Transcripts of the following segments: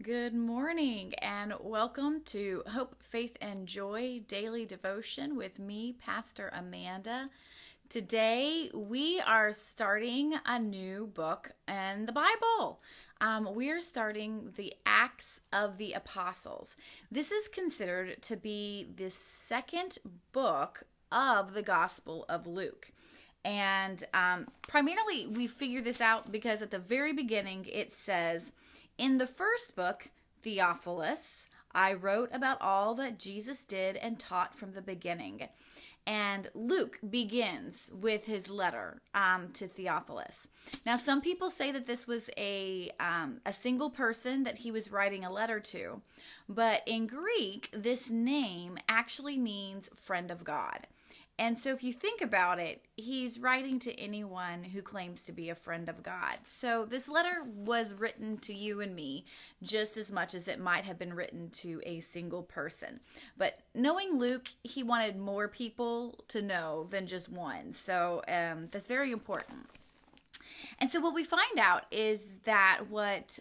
Good morning and welcome to Hope, Faith, and Joy Daily Devotion with me, Pastor Amanda. Today we are starting a new book in the Bible. We are starting the Acts of the Apostles. This is considered to be the second book of the Gospel of Luke. And primarily we figure this out because at the very beginning it says, in the first book, Theophilus, I wrote about all that Jesus did and taught from the beginning. And Luke begins with his letter to Theophilus. Now, some people say that this was a single person that he was writing a letter to. But in Greek, this name actually means friend of God. And so if you think about it, he's writing to anyone who claims to be a friend of God. So this letter was written to you and me just as much as it might have been written to a single person. But knowing Luke, he wanted more people to know than just one. So that's very important. And so what we find out is that what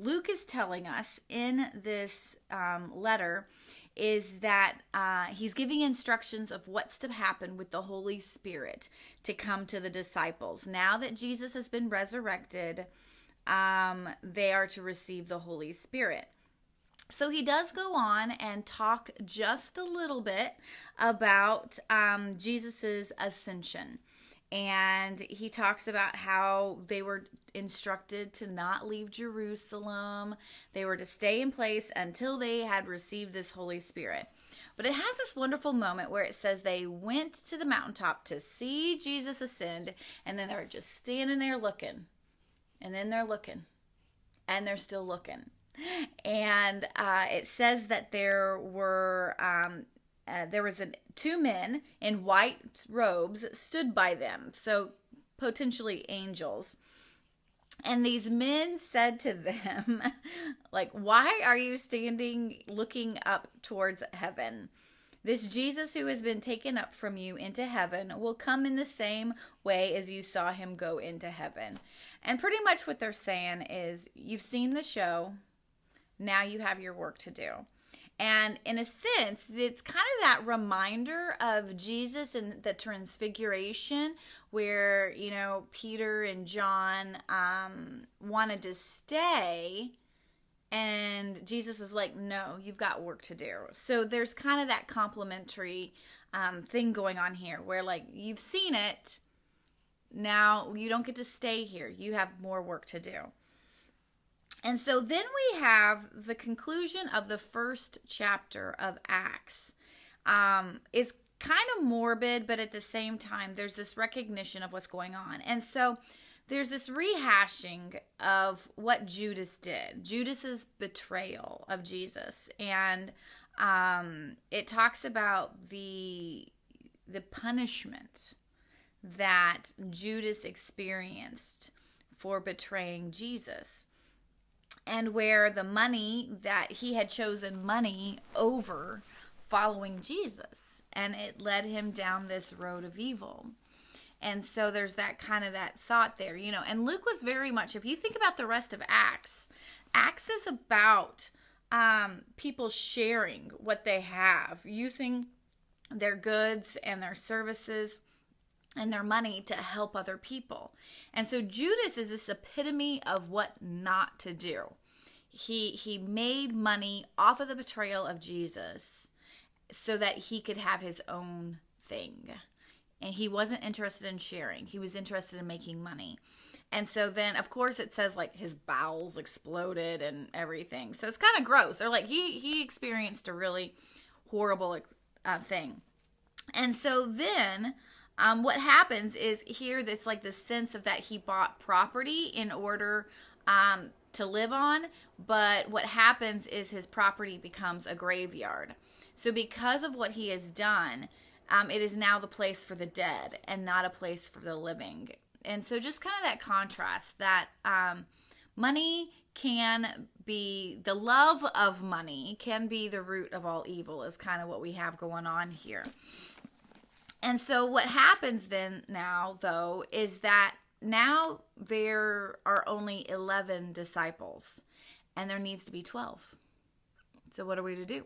Luke is telling us in this letter is that he's giving instructions of what's to happen with the Holy Spirit to come to the disciples. Now that Jesus has been resurrected, they are to receive the Holy Spirit. So he does go on and talk just a little bit about Jesus's ascension. And he talks about how they were instructed to not leave Jerusalem. They were to stay in place until they had received this Holy Spirit. But it has this wonderful moment where it says they went to the mountaintop to see Jesus ascend, and then they're just standing there looking. And then they're looking. And they're still looking. And it says that there was two men in white robes stood by them, so potentially angels. And these men said to them, like, why are you standing looking up towards heaven? This Jesus who has been taken up from you into heaven will come in the same way as you saw him go into heaven. And pretty much what they're saying is, you've seen the show, now you have your work to do. And in a sense, it's kind of that reminder of Jesus and the transfiguration where, Peter and John wanted to stay. And Jesus is like, no, you've got work to do. So there's kind of that complementary thing going on here where, like, you've seen it. Now you don't get to stay here. You have more work to do. And so then we have the conclusion of the first chapter of Acts. It's kind of morbid, but at the same time, there's this recognition of what's going on. And so there's this rehashing of what Judas did, Judas's betrayal of Jesus. And it talks about the punishment that Judas experienced for betraying Jesus. And where the money that he had chosen money over following Jesus. And it led him down this road of evil. And so there's that kind of that thought there, And Luke was very much, if you think about the rest of Acts, Acts is about people sharing what they have, using their goods and their services and their money to help other people. And so Judas is this epitome of what not to do. He made money off of the betrayal of Jesus so that he could have his own thing. And he wasn't interested in sharing. He was interested in making money. And so then, of course, it says, like, his bowels exploded and everything. So it's kind of gross. They're like, he experienced a really horrible thing. And so then what happens is here, that's like the sense of that he bought property in order to live on. But what happens is his property becomes a graveyard. So because of what he has done, it is now the place for the dead and not a place for the living. And so just kind of that contrast that money can be, the love of money can be the root of all evil is kind of what we have going on here. And so what happens then now, though, is that now there are only 11 disciples. and there needs to be 12. So what are we to do?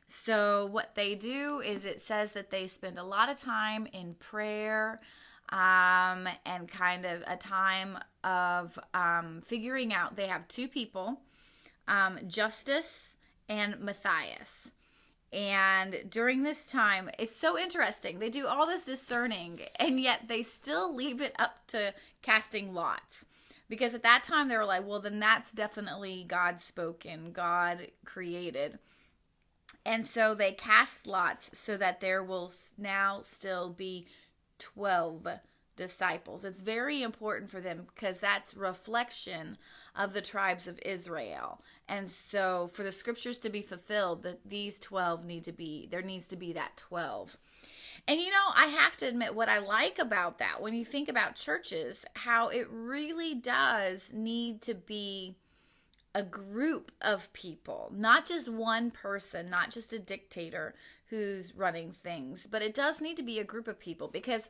So what they do is it says that they spend a lot of time in prayer, and kind of a time of figuring out. They have two people, Justus and Matthias. And during this time, it's so interesting. They do all this discerning, and yet they still leave it up to casting lots. Because at that time, they were like, well, then that's definitely God spoken, God created. And so they cast lots so that there will now still be 12 disciples. It's very important for them because that's reflection of the tribes of Israel. And so for the scriptures to be fulfilled, that these 12 there needs to be that 12. And I have to admit what I like about that, when you think about churches, how it really does need to be a group of people, not just one person, not just a dictator who's running things, but it does need to be a group of people because,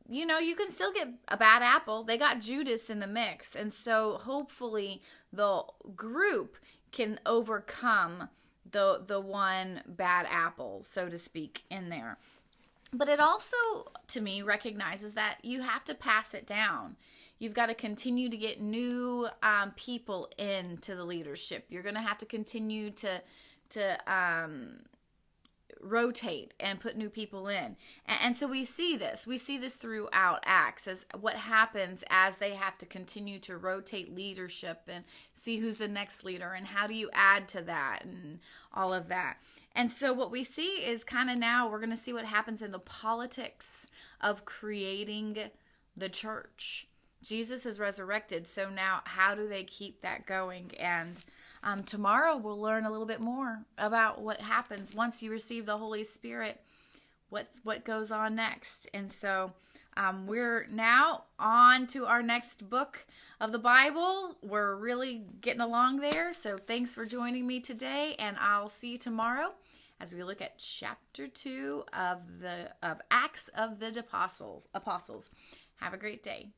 you can still get a bad apple. They got Judas in the mix. And so hopefully the group can overcome the one bad apple, so to speak, in there. But it also, to me, recognizes that you have to pass it down. You've got to continue to get new people into the leadership. You're going to have to continue to rotate and put new people in. And so we see this. We see this throughout Acts as what happens as they have to continue to rotate leadership and see who's the next leader and how do you add to that and all of that. And so what we see is kind of now we're going to see what happens in the politics of creating the church. Jesus is resurrected, so now how do they keep that going? And tomorrow we'll learn a little bit more about what happens once you receive the Holy Spirit, what goes on next. And so we're now on to our next book of the Bible. We're really getting along there, so thanks for joining me today, and I'll see you tomorrow as we look at chapter 2 of Acts of the Apostles. Have a great day.